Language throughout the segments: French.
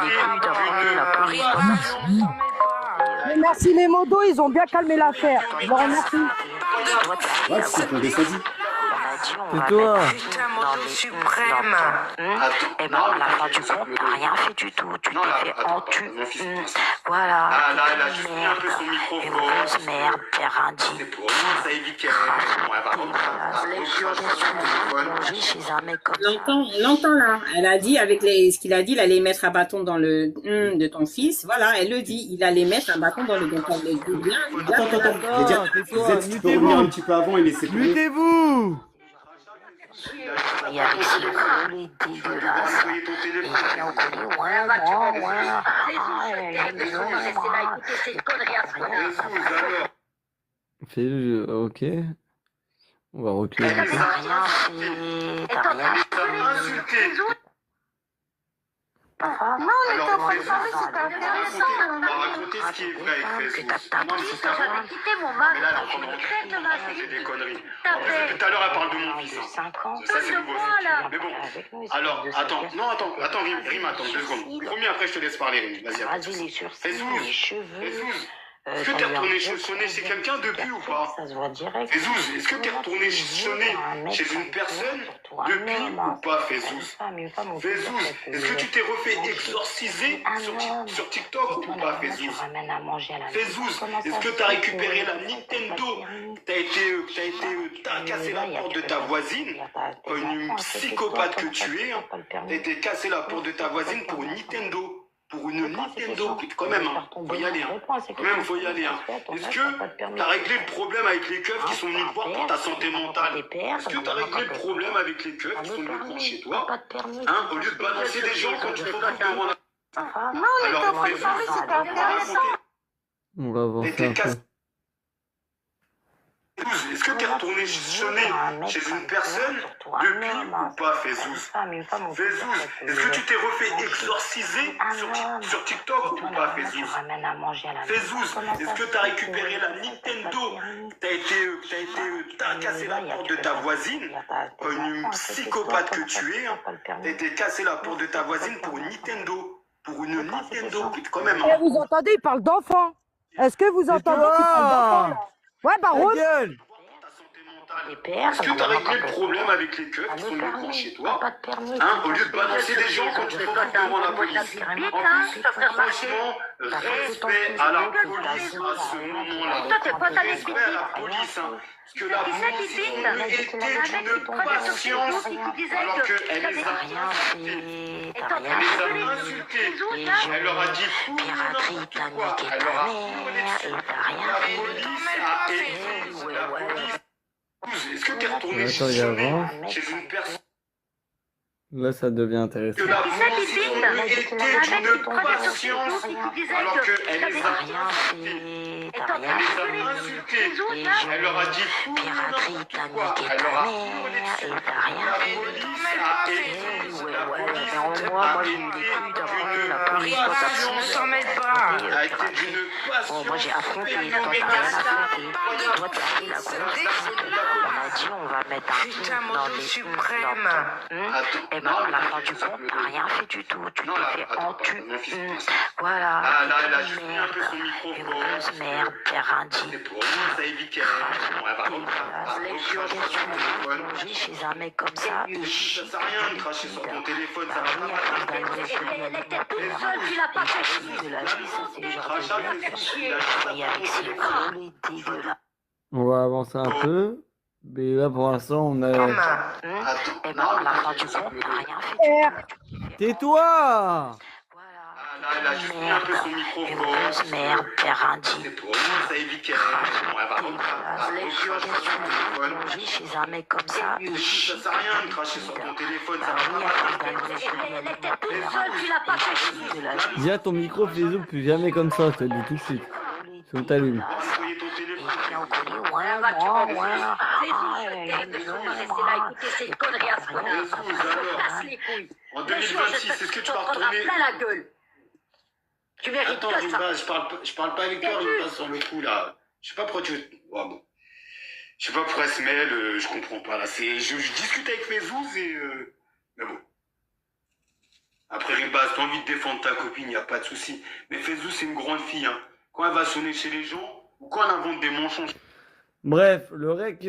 début d'avoir la police potentielle. Mais merci les modos, ils ont bien calmé l'affaire. Je vous remercie. Ouais, c'est qu'on descendit. C'est toi. Putain, modo suprême. Et ben, à la fin du compte, t'as rien fait du tout. Tu t'es fait entu. Voilà. Ah là, elle a juste mis un peu son micro Une fort. grosse merde, père indie. Pour moi, ça évite qu'elle... Bon, elle va Manger chez un mec comme ça. On l'entend là. Elle a dit avec ce qu'il a dit, il allait mettre un bâton dans le de ton fils. Voilà, elle le dit. Il allait mettre un bâton dans le bien. Attends. Vous tu peux revenir un petit peu avant et laisser parler. Mutez-vous. Et avec ses roulés dégueulasses. Et il vient au collier, ouais, ouais. Fais-le, ok. On va reculer. T'as rien fait, t'as rien fait. Non, on était en train de parler, c'était intéressant. On va raconter ce qui est vrai avec Que Facebook. t'as tapé, c'est ta J'avais quitté mon mari, Mais là, t'as fait une crête, ma c'est fille. des conneries. T'as En plus, fait. tout à l'heure, elle parle de mon fils. de hein. 5 ans. Ça, c'est nouveau. Moi, là. Mais bon, Avec nous, alors, de attends, cette non, attends, Rime, attends, 2 secondes. Promis, après, je te laisse parler, Rime. Vas-y, après. Rasé les sourcils, Fais-y. les cheveux. Fais-y. Est-ce que t'es retourné sonner chez quelqu'un depuis ou pas? Ça se voit direct. Fézouz, est-ce que t'es retourné sonner chez une personne depuis ou pas, Fézouz? Fézouz, est-ce que tu t'es refait exorciser sur TikTok ou pas, Fézouz? Fézouz, est-ce que t'as récupéré la Nintendo? T'as cassé la porte de ta voisine, une psychopathe que tu es, hein. T'as été cassé la porte de ta voisine pour une Nintendo. Pour une Nintendo, quand même, hein. Faut y aller, hein. Quand même, faut y aller, hein. Est-ce que t'as réglé le problème avec les keufs qui sont venus te voir pour ta santé mentale? Est-ce que t'as réglé le problème avec les keufs qui sont venus te voir chez toi? Hein, au lieu de balancer des gens quand tu te retrouves devant la... Non, on était en train de parler, c'était intéressant. On va voir ça un peu. Est-ce que t'es retourné sonner chez une personne depuis ou pas, Fézouz? Fézouz, est-ce que tu t'es refait exorciser sur TikTok ou pas, Fézouz? Fézouz, est-ce que t'as récupéré la Nintendo? T'as cassé la porte de ta voisine, une psychopathe que tu es, hein. T'as été cassé la porte de ta voisine pour une Nintendo. Pour une Nintendo, quand même, Et hein. vous entendez, il parle d'enfants. Est-ce que vous entendez qu'il parle d'enfants là? Ouais, bah Ta Rose, gueule. Est-ce que t'as réglé le problème avec les keufs qui sont venus te voir chez toi? Hein, au lieu de balancer des gens quand tu te retrouves devant la police. En plus, franchement, respect à la police à ce moment-là. Toi, t'es pas allé Respect à la police, hein. Parce que la police était d'une patience alors qu'elle les a Rien fait, t'as Elle rien les fait. a insultés. Elle leur a dit tout et Piraterie, t'as n'importe quoi. niqué Elle ta leur a mère, et t'as rien La fait. police a été... La police... Est-ce que t'es retourné Attends, il y a sonner avant. chez une personne Là, ça devient intéressant. que la police était d'une patience alors qu'elle les T'as a rien fait, t'as rien Elle les a fait. insultés. Elle leur a dit tout et Piraterie, n'importe t'as quoi. niqué Elle ta leur a mère, et t'as rien La fait. police a été... Ouais, La police mais moi j'ai eu des couilles d'avoir eu la police d'une potentielle. patience A a été d'une Bon, moi j'ai patience affronté, toi t'as rien affronté. Toi t'as fait la grosse. On a dit on va mettre un truc dans les suprême. Et ben à la fin du compte, t'as rien fait du tout. Tu t'es fait entu. Voilà. Ah là, elle a juste Une mis un peu merde. son micro Une fort. grosse merde, père indie. Pour moi, ça évite qu'elle... Bon, elle va Manger chez un mec comme ça, il Ça chie. sert à rien de cracher sur ton téléphone, ça va Oui, pas Elle était toute seule, tu l'as pas fait. de la vie, ça c'est le genre de et avec ses roulés dégueulasses. On va avancer un peu. Mais là, pour l'instant, on a... Et ben à la fin du compte, t'as rien fait du tout. Tais-toi. Voilà. Ah là, elle a juste mis un peu son micro Une fort. grosse merde, père indie. Pour moi, ça évite qu'elle... Bon, elle va recracher sur ton téléphone. Manger chez un mec comme ça, il chie. Ça sert à rien de cracher sur ton téléphone, ça Oui, va pas Elle était toute seule, tu l'as pas fait. de la vie. Dis à ton micro, Fézou, plus jamais comme ça, je te le dis tout de suite. Si on t'allume. envoyer ton téléphone. Il vient au collier, ouais, ouais. Je vais pas rester là à écouter ces conneries à ce moment-là. Casse les couilles. En Le jour, 2026, est-ce que tu vas t'en prendras retourner... plein la gueule. Tu mérites Attends, que ça. Rimba, je parle pas avec toi, Rimba, sur le coup, là. Je sais pas pourquoi tu veux... Ouais, bon. Je sais pas pourquoi elle se mêle, je comprends pas, là. Je discute avec mes zouz et... Mais bon. Après, Ribas, t'as envie de défendre ta copine, y a pas de souci. Mais Fezou, c'est une grande fille, hein. Quand elle va sonner chez les gens, ou quand elle invente des mensonges. Bref, le rec.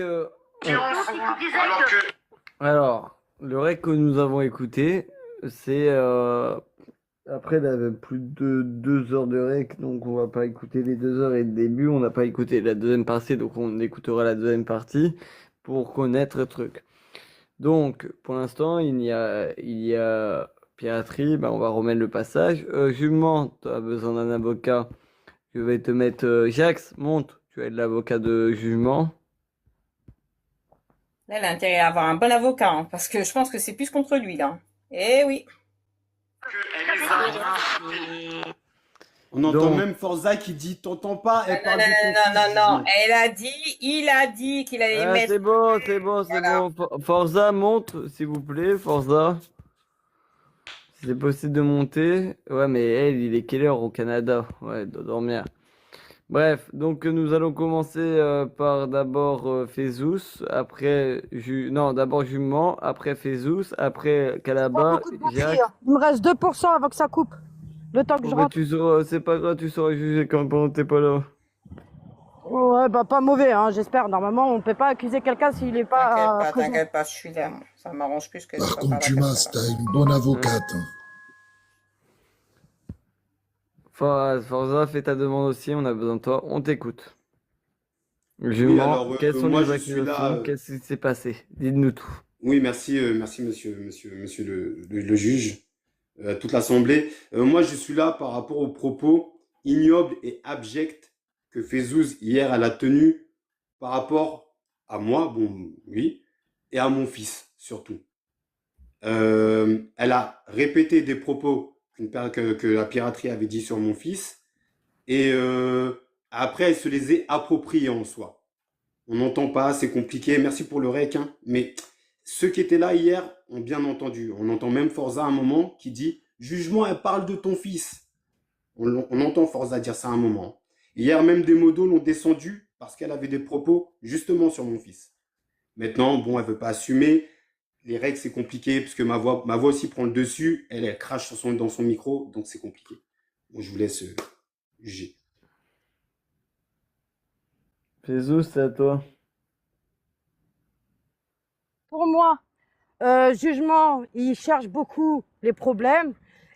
Alors, le rec que nous avons écouté, c'est. Après, il y avait plus de 2 heures de rec, donc on va pas écouter les 2 heures et le début. On n'a pas écouté la deuxième partie, donc on écoutera la deuxième partie pour connaître le truc. Donc, pour l'instant, il y a piraterie, bah, on va remettre le passage. Jument, tu as besoin d'un avocat. Je vais te mettre. Jax, monte, tu as de l'avocat de jugement. Là, elle a intérêt à avoir un bon avocat, hein, parce que je pense que c'est plus contre lui, là. Eh oui. On entend Donc- même Forza qui dit t'entends pas, elle Non, parle non, de ton non, fils, non, non, Jugement. il a dit qu'il allait Ah, mettre. c'est bon, c'est bon. Forza, monte, s'il vous plaît, Forza. Si c'est possible de monter. Ouais, mais elle, il est quelle heure au Canada? Ouais, il doit dormir. Bref, donc nous allons commencer par d'abord Fezous, après non, d'abord Jument, après Fezous, après Pas Calaba, beaucoup de batterie, Jacques. hein. Il me reste 2% avant que ça coupe. Le temps que je Oh, bah, rentre. c'est pas grave, tu seras jugé quand t'es pas là. Ouais, bah pas mauvais, hein, j'espère. Normalement, on peut pas accuser quelqu'un s'il est pas présent. T'inquiète pas, je suis là. Moi. Ça m'arrange plus que Par ce soit contre, pas là comme Dumas, ça. t'as une bonne avocate. Hein. Forza, fais ta demande aussi, on a besoin de toi, on t'écoute. Oui, Jument, alors, quelles sont moi, les je suis là, accusations? Qu'est-ce qui s'est passé? Dites-nous tout. Oui, merci, merci monsieur le juge, toute l'assemblée. Moi, je suis là par rapport aux propos ignobles et abjects que Fezouz hier elle a tenus par rapport à moi, bon, oui, et à mon fils surtout. Elle a répété des propos que la piraterie avait dit sur mon fils et après elle se les est appropriés en soi. On n'entend pas, c'est compliqué. Merci pour le rec, hein, mais ceux qui étaient là hier ont bien entendu. On entend même Forza à un moment qui dit « Jugement, elle parle de ton fils ». On entend Forza dire ça à un moment. Hier, même des modos l'ont descendu parce qu'elle avait des propos justement sur mon fils. Maintenant, bon, elle veut pas assumer. Les règles, c'est compliqué parce que ma voix aussi prend le dessus. Elle crache dans son micro, donc c'est compliqué. Bon, je vous laisse juger. Fezous, c'est à toi. Pour moi, jugement, il cherche beaucoup les problèmes.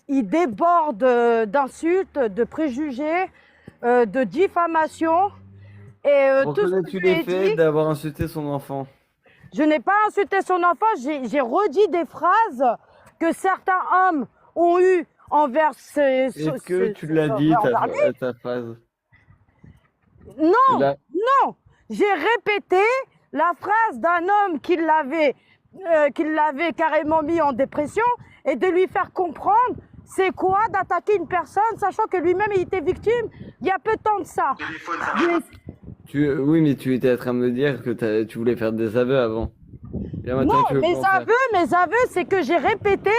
Il déborde d'insultes, de préjugés, de diffamation. Et tout ce que Reconnais-tu je lui ai les faits dit, d'avoir insulté son enfant? je n'ai pas insulté son enfant, j'ai redit des phrases que certains hommes ont eues envers Est-ce que tu l'as dit, ta phrase? Non, Tu l'as- non, j'ai répété la phrase d'un homme qui l'avait carrément mis en dépression et de lui faire comprendre c'est quoi d'attaquer une personne sachant que lui-même il était victime il y a peu de temps de ça. Téléphone, ça va. Oui, mais tu étais en train de me dire que tu voulais faire des aveux avant. Et là, maintenant, Non, tu veux mes pas en faire. aveux, c'est que j'ai répété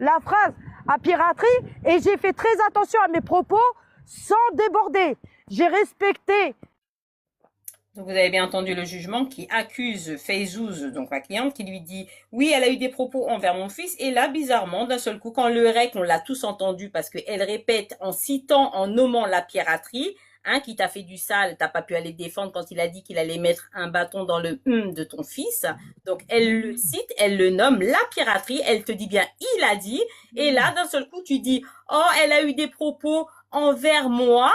la phrase à piraterie et j'ai fait très attention à mes propos sans déborder. J'ai respecté. Donc vous avez bien entendu le jugement qui accuse Feyzouz, donc la cliente, qui lui dit « Oui, elle a eu des propos envers mon fils. » Et là, bizarrement, d'un seul coup, quand le rec, on l'a tous entendu parce qu'elle répète en citant, en nommant la piraterie, hein, qui t'a fait du sale, t'as pas pu aller défendre quand il a dit qu'il allait mettre un bâton dans le de ton fils. Donc elle le cite, elle le nomme la piraterie, elle te dit bien « Il a dit ». Et là, d'un seul coup, tu dis « Oh, elle a eu des propos envers moi ».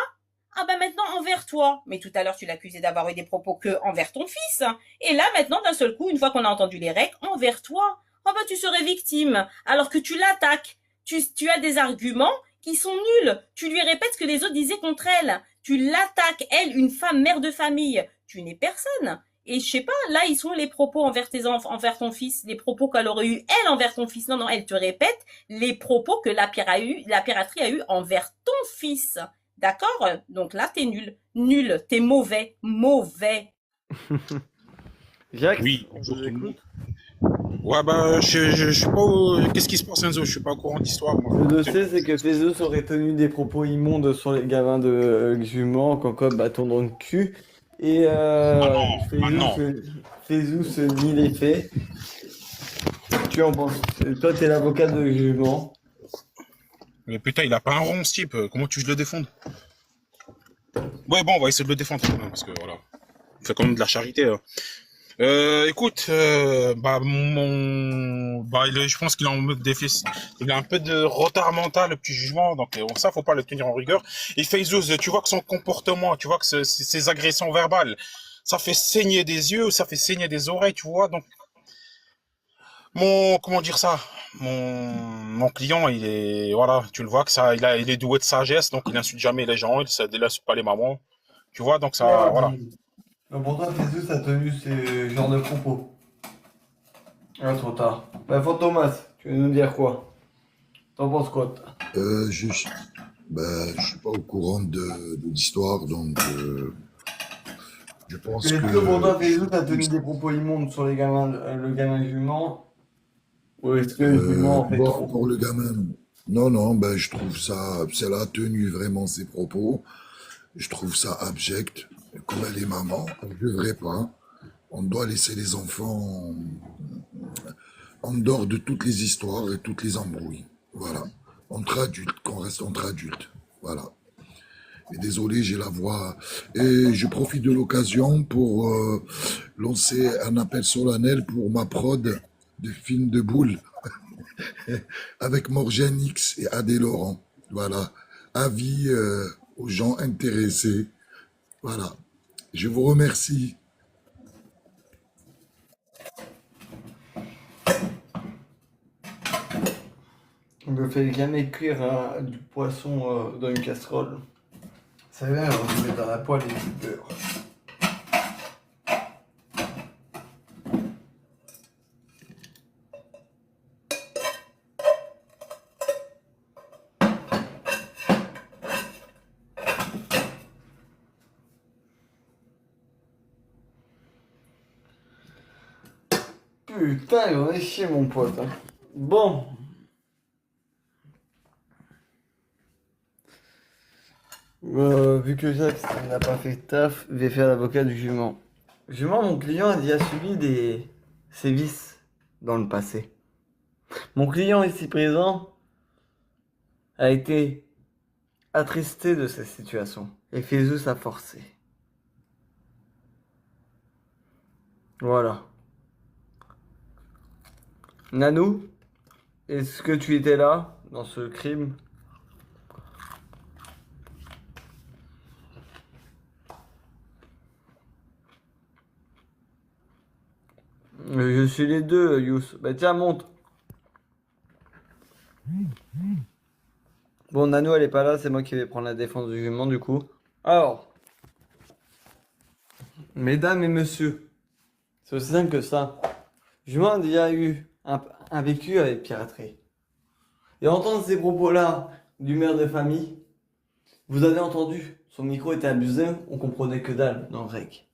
Ah ben maintenant envers toi. Mais tout à l'heure tu l'accusais d'avoir eu des propos que envers ton fils. Et là maintenant d'un seul coup, une fois qu'on a entendu les règles, envers toi. Ah ben tu serais victime. Alors que tu l'attaques. Tu as des arguments qui sont nuls. Tu lui répètes ce que les autres disaient contre elle. Tu l'attaques, elle, une femme mère de famille. Tu n'es personne. Et je sais pas, là ils sont les propos envers tes enfants, envers ton fils, les propos qu'elle aurait eu elle envers ton fils. Non, elle te répète les propos que la piraterie a eu envers ton fils. D'accord? Donc là, t'es nul. Nul. T'es mauvais. Mauvais. Jacques, Oui, on vous écoute. Ouais, bah, je suis pas au... Qu'est-ce qui se passe, Enzo? Je suis pas au courant d'histoire, moi. Le dossier, c'est que Fezous aurait tenu des propos immondes sur les gamins de Jument, comme bâton dans le cul. Et Fezous nie les faits. Tu en penses? Toi, t'es l'avocat de Jument. Mais putain, il a pas un rond, ce type. Comment tu veux que je le défende? Ouais, bon, on va essayer de le défendre quand même, parce que voilà. Il fait quand même de la charité. Hein. Écoute, je pense qu'il a il a un peu de retard mental, le petit jugement, donc ça, faut pas le tenir en rigueur. Et Fayzouz, tu vois que son comportement, tu vois que ses agressions verbales, ça fait saigner des yeux, ça fait saigner des oreilles, tu vois, donc comment dire ça? Mon client, il est, voilà, tu le vois que ça, il est doué de sagesse, donc il insulte jamais les gens, il délaisse pas les mamans, tu vois, donc ça, Ouais, voilà. mais pour toi, Jesus a tenu ce genre de propos. Ah, trop tard. Bah, Fantomas, tu veux nous dire quoi? T'en penses quoi, toi? Je suis pas au courant de l'histoire, donc je pense Est-ce que que pour toi, Jesus a tenu des propos immondes sur les gamins, le gamin jument? Ou est-ce que le jument en fait trop? pour le gamin, non, je trouve ça, si elle a tenu vraiment ses propos, je trouve ça abject. Comme elle est maman, elle ne devrait pas. On doit laisser les enfants en dehors de toutes les histoires et toutes les embrouilles. Voilà. Entre adultes, qu'on reste entre adultes. Voilà. Et désolé, j'ai la voix. Et je profite de l'occasion pour lancer un appel solennel pour ma prod de film de boules avec Morgane X et Adé Laurent. Voilà. Avis aux gens intéressés. Voilà. Je vous remercie. On ne fait jamais cuire du poisson dans une casserole. Ça vient, on le met dans la poêle et du beurre. Putain, j'en ai chier, mon pote. Hein. Bon. Vu que Jacques n'a pas fait taf, je vais faire l'avocat du jument. Jument, mon client il a subi des sévices dans le passé. Mon client ici présent a été attristé de cette situation et Fayzouz a forcé. Voilà. Nanou, est-ce que tu étais là dans ce crime? Je suis les deux, Yous. Bah tiens, monte. Bon, Nanou, elle est pas là, c'est moi qui vais prendre la défense du jument, du coup. Alors, mesdames et messieurs, c'est aussi simple que ça. Jument a déjà eu un vécu avec piraterie. Et entendre ces propos-là du maire de famille, vous avez entendu, son micro était abusé, on comprenait que dalle dans le rec.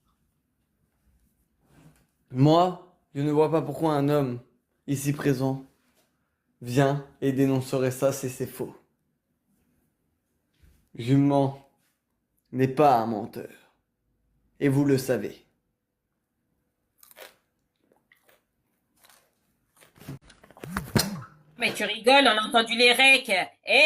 Moi, je ne vois pas pourquoi un homme, ici présent, vient et dénoncerait ça si c'est faux. Jument n'est pas un menteur. Et vous le savez. Mais tu rigoles, on a entendu les recs.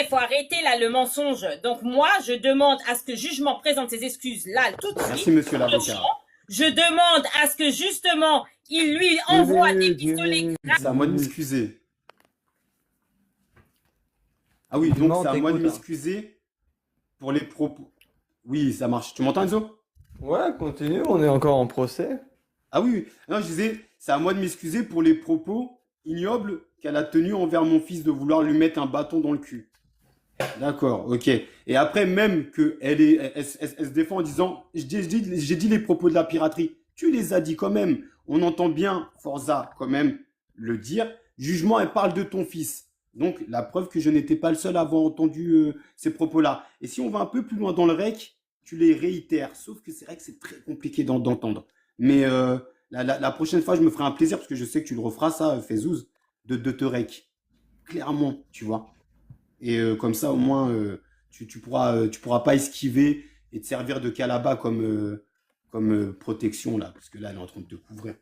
Faut arrêter là le mensonge. Donc moi, je demande à ce que le jugement présente ses excuses là tout de suite. Merci, monsieur l'avocat. Je demande à ce que justement, il lui envoie des pistolets. C'est à moi de m'excuser. Ah oui, donc c'est à moi de m'excuser pour les propos. Oui, ça marche. Tu m'entends, Enzo? Ouais, continue, on est encore en procès. Ah oui, non, je disais, c'est à moi de m'excuser pour les propos ignobles qu'elle a tenus envers mon fils de vouloir lui mettre un bâton dans le cul. D'accord, ok. Et après, même elle se défend en disant, j'ai dit les propos de la piraterie. Tu les as dit quand même. On entend bien Forza quand même le dire. Jugement, elle parle de ton fils. Donc, la preuve que je n'étais pas le seul à avoir entendu ces propos-là. Et si on va un peu plus loin dans le rec, tu les réitères. Sauf que c'est vrai que c'est très compliqué d'entendre. Mais la prochaine fois, je me ferai un plaisir, parce que je sais que tu le referas, ça, Fayzouz, de te rec. Clairement, tu vois. Et comme ça, au moins, tu pourras pas esquiver et te servir de calaba comme protection, là. Parce que là, elle est en train de te couvrir.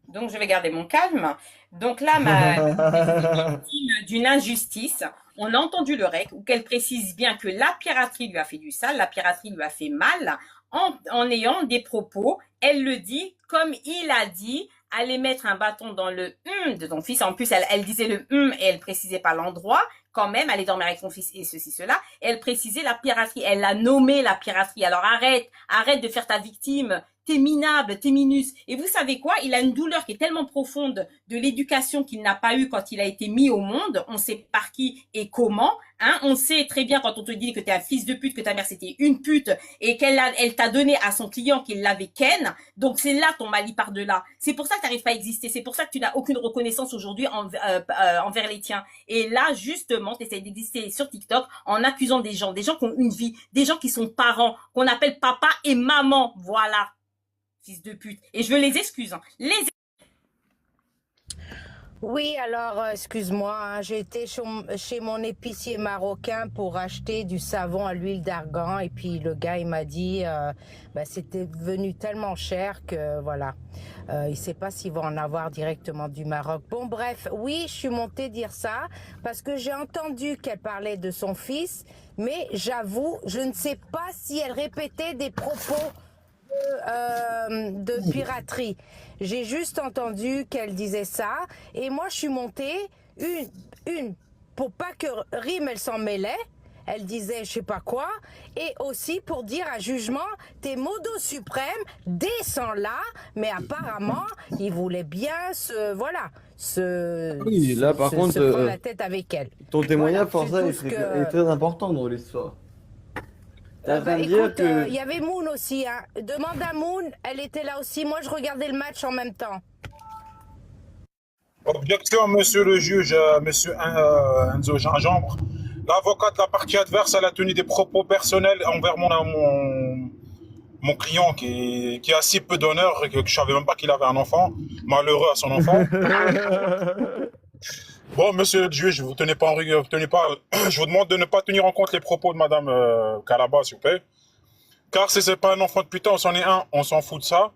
Donc je vais garder mon calme. Donc là, ma victime d'une injustice, on a entendu le REC où qu'elle précise bien que la piraterie lui a fait du sale, la piraterie lui a fait mal en ayant des propos. Elle le dit comme il a dit, aller mettre un bâton dans le de ton fils. En plus, elle disait le et elle précisait pas l'endroit. Quand même, aller dormir avec son fils et ceci, cela. Et elle précisait la piraterie. Elle l'a nommé la piraterie. Alors arrête de faire ta victime. T'es minable, t'es minus. Et vous savez quoi? Il a une douleur qui est tellement profonde de l'éducation qu'il n'a pas eue quand il a été mis au monde. On sait par qui et comment. Hein, on sait très bien quand on te dit que t'es un fils de pute, que ta mère c'était une pute et elle t'a donné à son client qu'il l'avait ken. Donc c'est là ton mal par-delà. C'est pour ça que t'arrives pas à exister. C'est pour ça que tu n'as aucune reconnaissance aujourd'hui envers les tiens. Et là, justement, tu essaies d'exister sur TikTok en accusant des gens qui ont une vie, des gens qui sont parents, qu'on appelle papa et maman. Voilà. Fils de pute. Et je veux les excuses. Hein. Oui, alors, excuse-moi, hein, j'ai été chez mon épicier marocain pour acheter du savon à l'huile d'argan et puis le gars, il m'a dit, c'était devenu tellement cher que, voilà, il sait pas s'il va en avoir directement du Maroc. Bon, bref, oui, je suis montée dire ça parce que j'ai entendu qu'elle parlait de son fils, mais j'avoue, je ne sais pas si elle répétait des propos de piraterie. J'ai juste entendu qu'elle disait ça et moi je suis montée pour pas que Rim elle s'en mêlait. Elle disait je sais pas quoi et aussi pour dire à jugement t'es modo suprême, descends là, mais apparemment il voulait bien Oui, là par contre, se prendre la tête avec elle. ton témoignage pour ça c'est tout est ce très, que- est très important dans l'histoire. T'es en train de dire écoute, que... il y avait Moon aussi. Hein. Demande à Moon, elle était là aussi. Moi, je regardais le match en même temps. Objection, monsieur le juge, monsieur Enzo Gingembre. L'avocate de la partie adverse, elle a tenu des propos personnels envers mon client qui a si peu d'honneur que je savais même pas qu'il avait un enfant, malheureux à son enfant. Bon, monsieur le juge, vous tenez pas en rigueur, je vous demande de ne pas tenir en compte les propos de madame Calaba, s'il vous plaît. Car si c'est pas un enfant de putain, on s'en est un, on s'en fout de ça.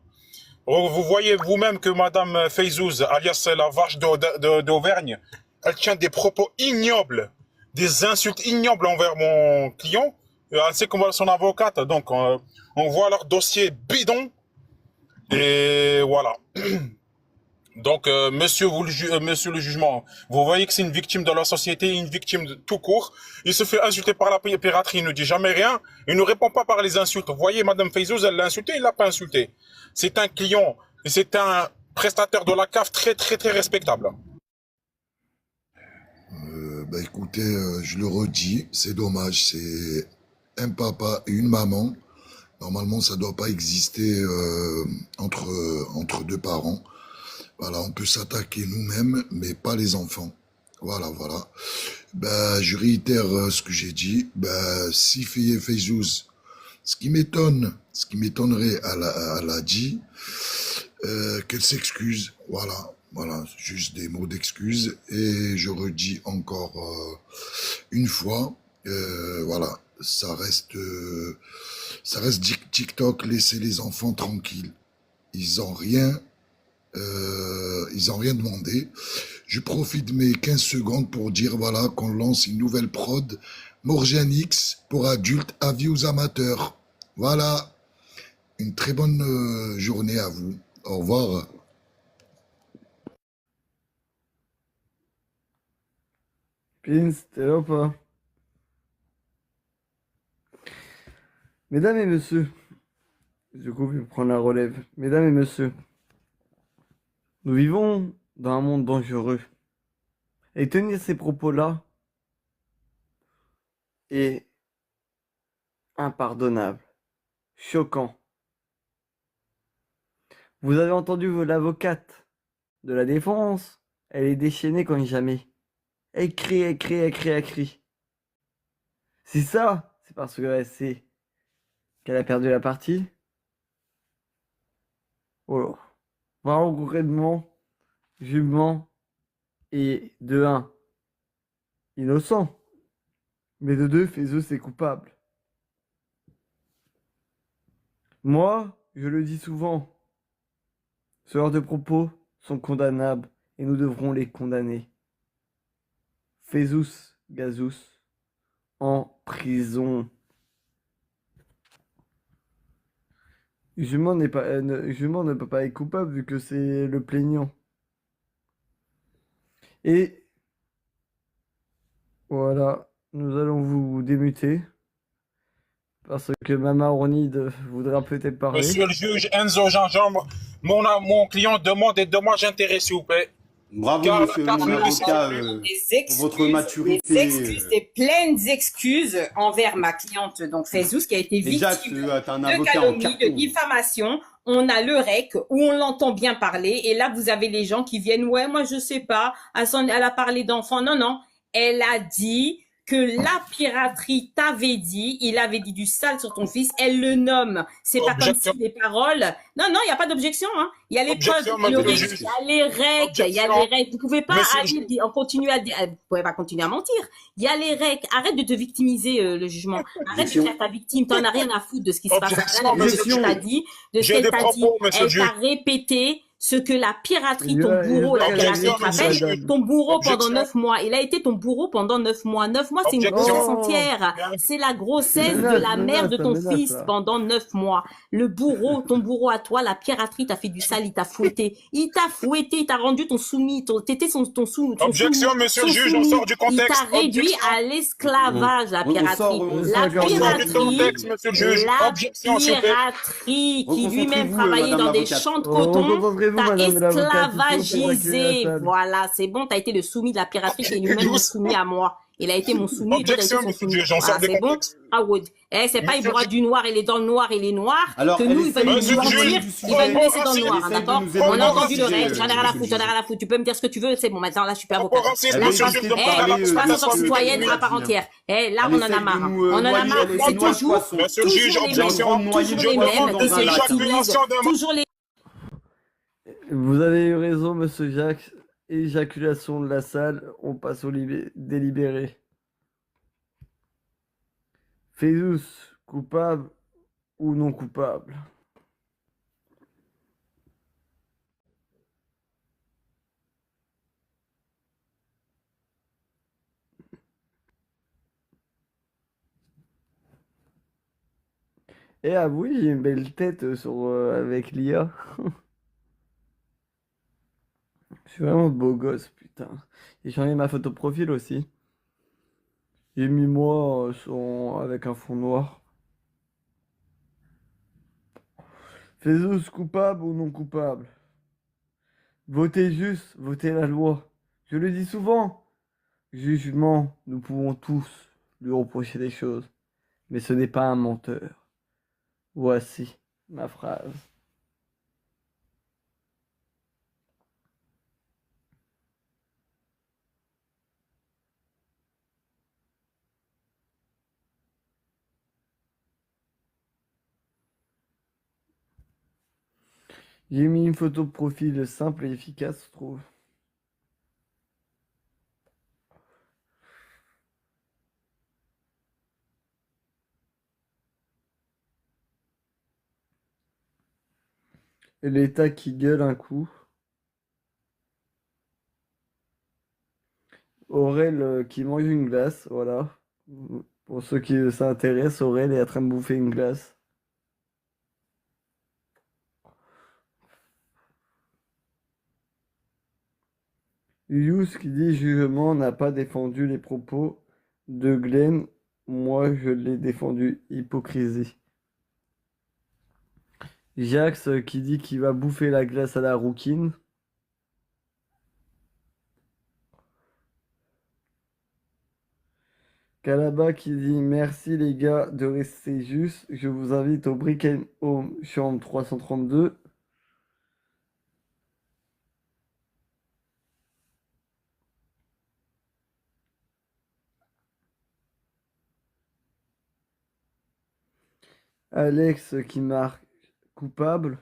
Vous voyez vous-même que madame Fayzouz, alias la vache d'Auvergne, elle tient des propos ignobles, des insultes ignobles envers mon client. Elle sait comment son avocate, donc on voit leur dossier bidon. Et voilà. Donc, monsieur le jugement, vous voyez que c'est une victime de la société, une victime de tout court. Il se fait insulter par la piraterie, il ne dit jamais rien, il ne répond pas par les insultes. Vous voyez, madame Fayzouz, elle l'a insulté, il l'a pas insulté. C'est un client, et c'est un prestataire de la CAF très, très, très respectable. Écoutez, je le redis, c'est dommage, c'est un papa et une maman. Normalement, ça doit pas exister entre deux parents. Voilà, on peut s'attaquer nous-mêmes, mais pas les enfants. Voilà. Je réitère ce que j'ai dit. Si Fayzouz, ce qui m'étonnerait, elle a dit qu'elle s'excuse. Voilà, juste des mots d'excuse. Et je redis encore une fois, voilà, ça reste TikTok. Laissez les enfants tranquilles. Ils ont rien demandé. Je profite de mes 15 secondes pour dire voilà qu'on lance une nouvelle prod Morgiane X pour adultes, avis aux amateurs. Voilà. Une très bonne journée à vous. Au revoir. Pins, t'es là ou pas? Mesdames et messieurs, du coup, je vais prendre la relève. Mesdames et messieurs, nous vivons dans un monde dangereux. Et tenir ces propos-là est impardonnable, choquant. Vous avez entendu l'avocate de la défense, elle est déchaînée comme jamais. Elle crie. Si ça, c'est parce qu'elle sait qu'elle a perdu la partie. Oh. Vraiment concrètement, jugement est de 1 innocent, mais de 2 Fayzouz est coupable. Moi, je le dis souvent, ce genre de propos sont condamnables et nous devrons les condamner. Fesous Gazous en prison. Jument Jument ne peut pas être coupable vu que c'est le plaignant. Et voilà, nous allons vous démuter parce que Mama Ornide voudra peut-être parler. Monsieur le juge Enzo Gingembre, mon client demande des dommages intérêts, s'il vous plaît. Bravo, Car- monsieur car- mon avocat, Des pour votre maturité. des excuses, des pleines excuses envers ma cliente, donc Fesous, qui a été Déjà, victime t'as un de avocat en calomnie, de carton. diffamation. On a le REC où on l'entend bien parler, et là vous avez les gens qui viennent, ouais, moi je sais pas, elle a parlé d'enfants. Non, non, elle a dit que la piraterie t'avait dit, il avait dit du sale sur ton fils, elle le nomme. C'est pas comme Objection. si les paroles. Non, non, il n'y a pas d'objection, hein. Il y a les preuves, Objection, il y a le monsieur le REC, juge. il y a les REC, il y a les REC. Vous pouvez pas Monsieur le aller juge. continuer à dire, vous pouvez pas continuer à mentir. Il y a les REC. Arrête de te victimiser, le jugement. Arrête de Objection. faire ta victime. T'en as rien à foutre de ce qui se passe. Objection, T'en as rien à foutre de ce monsieur. qu'elle t'a dit, de ce J'ai qu'elle des t'a dit. propos, monsieur le Elle juge. t'a répété ce que la piraterie, ton Ouais, bourreau, la j'espère piraterie, qu'elle a tu te dit, rappelles, monsieur. ton bourreau pendant Objection. 9 mois. Il a été ton bourreau pendant 9 mois. 9 mois, c'est une Objection. grossesse entière. C'est la grossesse de la mère de ton menace, fils là. pendant 9 mois. Le bourreau, ton bourreau à toi, la piraterie t'a fait du sale, il t'a fouetté. Il t'a fouetté, il t'a rendu ton soumis, t'étais ton soumis. Objection, monsieur le juge, on sort du Il contexte. t'a réduit Objection. à l'esclavage, la On piraterie. sort La du On sort du piraterie, contexte, monsieur le juge. la Objection, s'il vous plaît. piraterie qui lui-même Reconcentrez-vous, travaillait madame dans des l'avocate. champs de Oh, coton, reconcentrez-vous, t'as madame l'avocate, il faut évacuer esclavagisé. la salle. Voilà, c'est bon, t'as été le soumis de la piraterie qui est lui-même mon soumis à moi. Il a été mon soumis et toi t'as été Objection, son monsieur le soumis. juge, on Voilà, sort du c'est bon. contexte. Ah, Wood. Eh, c'est pas il Monsieur boira le du noir, il est dans le noir, il est noir, Alors, que elle nous, il va essaye nous Monsieur le mentir, juge, il va nous laisser dans le elle noir, essaye de d'accord? nous On a éloigner entendu du le sujet, reste, j'en ai rien à monsieur foutre, le j'en ai rien à foutre. Tu peux me dire ce que tu veux, c'est bon, maintenant là, je suis plus avocate. Corporation, Elle Là, monsieur essaye le de juge, eh, parler je passe en tant que de citoyenne ce à que part tu dis. entière. Eh, là, Elle on en essaye a de marre. nous On en a noyer, marre. elle C'est essaie de noyer le toujours, poisson. Monsieur le juge, toujours les mêmes, objection. En noyer toujours le les poisson mêmes dans qui un se lac. victimisent, Éjaculation de- toujours les Vous avez eu raison, monsieur Jacques. Éjaculation de la salle, on passe au délibéré. Fesous, coupable ou non coupable? Et avouez, j'ai une belle tête avec l'IA. Je suis vraiment beau gosse, putain. Et j'en ai ma photo de profil aussi. J'ai mis moi avec un fond noir. Fesous, coupable ou non coupable? Votez juste, votez la loi. Je le dis souvent. Jugement, nous pouvons tous lui reprocher des choses. Mais ce n'est pas un menteur. Voici ma phrase. J'ai mis une photo de profil simple et efficace, je trouve. Et l'État qui gueule un coup. Aurel qui mange une glace, voilà. Pour ceux qui s'intéressent, Aurel est en train de bouffer une glace. Yous qui dit jugement n'a pas défendu les propos de Glenn. Moi, je l'ai défendu. Hypocrisie. Jax qui dit qu'il va bouffer la glace à la rouquine. Calaba qui dit merci les gars de rester juste. Je vous invite au Brick and Home chambre 332. Alex qui marque coupable.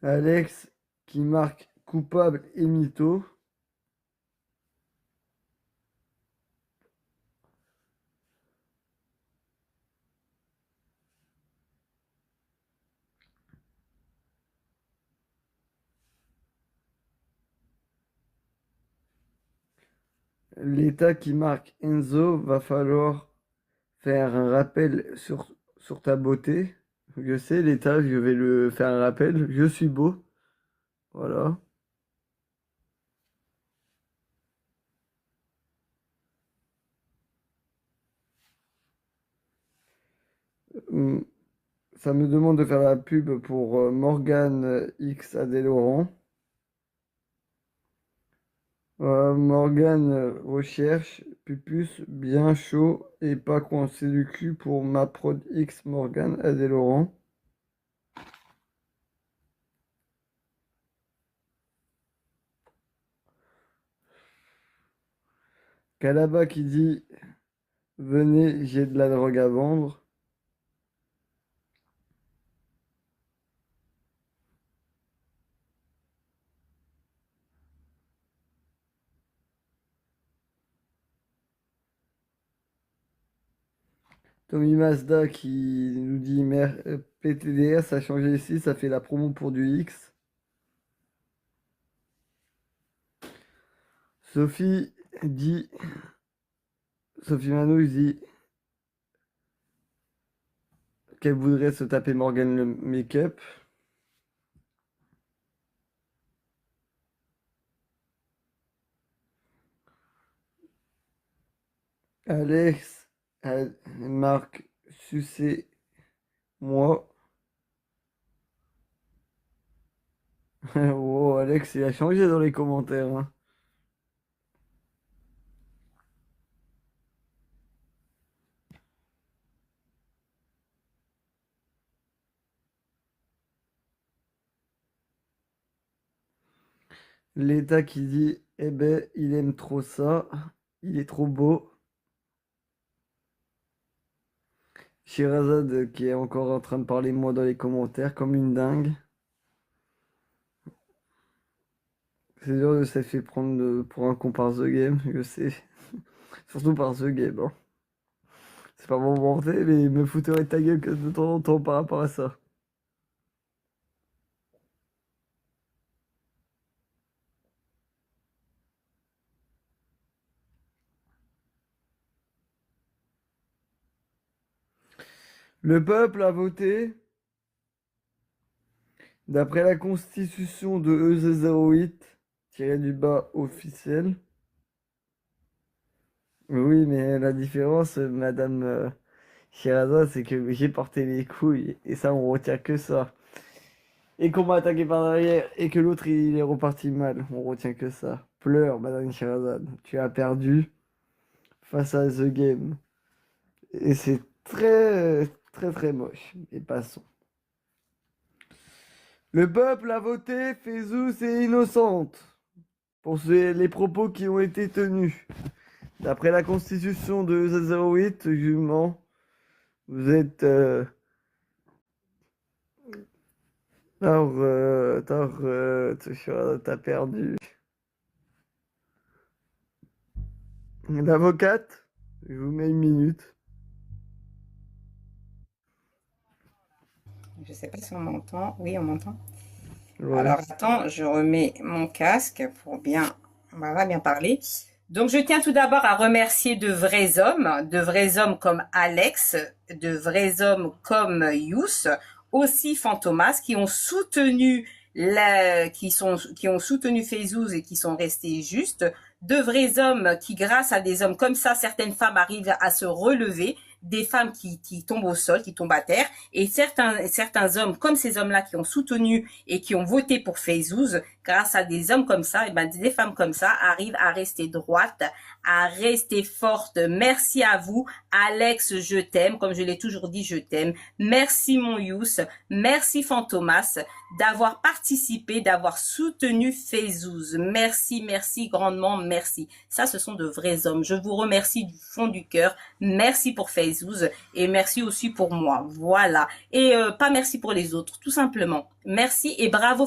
Alex qui marque coupable et mytho. L'État qui marque Enzo, va falloir faire un rappel sur ta beauté. Je sais, l'État, je vais le faire un rappel. Je suis beau. Voilà. Hum, Ça me demande de faire la pub pour Morgane X Adélaurent. Morgane recherche Pupus bien chaud et pas coincé du cul pour ma prod X Morgane Adélaurent. Calaba qui dit venez, j'ai de la drogue à vendre. Tommy Mazda qui nous dit PTDS a changé ici, ça fait la promo pour du X. Sophie dit, Sophie Manouche dit qu'elle voudrait se taper Morgane le make-up. Alex, Marc, sucez moi. Oh, Alex, il a changé dans les commentaires, hein. L'État qui dit, eh ben, il aime trop ça, il est trop beau. Shirazade qui est encore en train de parler moi dans les commentaires comme une dingue. C'est dur de se faire prendre pour un con par The Game, je sais. Surtout par The Game, hein. C'est pas mon vanter, mais il me foutrait ta gueule que de temps en temps par rapport à ça. Le peuple a voté d'après la constitution de EZ08-du-bas officiel. Oui, mais la différence, Madame Sherazade, c'est que j'ai porté les couilles et ça, on retient que ça. Et qu'on m'a attaqué par derrière et que l'autre, il est reparti mal. On retient que ça. Pleure, Madame Sherazade. Tu as perdu face à The Game. Et c'est très, très, très moche. Et passons. Le peuple a voté, Fezous est innocente pour les propos qui ont été tenus. D'après la constitution de 08, jument, vous êtes... t'as perdu. L'avocate, je vous mets 1 minute. Je sais pas si on m'entend. Oui, on m'entend. Ouais. Alors, attends, je remets mon casque pour bien, voilà, bien parler. Donc, je tiens tout d'abord à remercier de vrais hommes comme Alex, de vrais hommes comme Yous, aussi Fantomas, qui ont soutenu qui ont soutenu Fezzouz et qui sont restés justes, de vrais hommes qui, grâce à des hommes comme ça, certaines femmes arrivent à se relever, des femmes qui tombent au sol, qui tombent à terre, et certains hommes comme ces hommes-là qui ont soutenu et qui ont voté pour Fezzouz, grâce à des hommes comme ça, et ben des femmes comme ça arrivent à rester droites, à rester fortes. Merci à vous, Alex, je t'aime, comme je l'ai toujours dit, je t'aime. Merci mon Yous, merci Fantomas d'avoir participé, d'avoir soutenu Fezzouz. Merci, merci grandement, merci. Ça, ce sont de vrais hommes. Je vous remercie du fond du cœur. Merci pour Fezzouz et merci aussi pour moi. Voilà. Et pas merci pour les autres, tout simplement. Merci et bravo.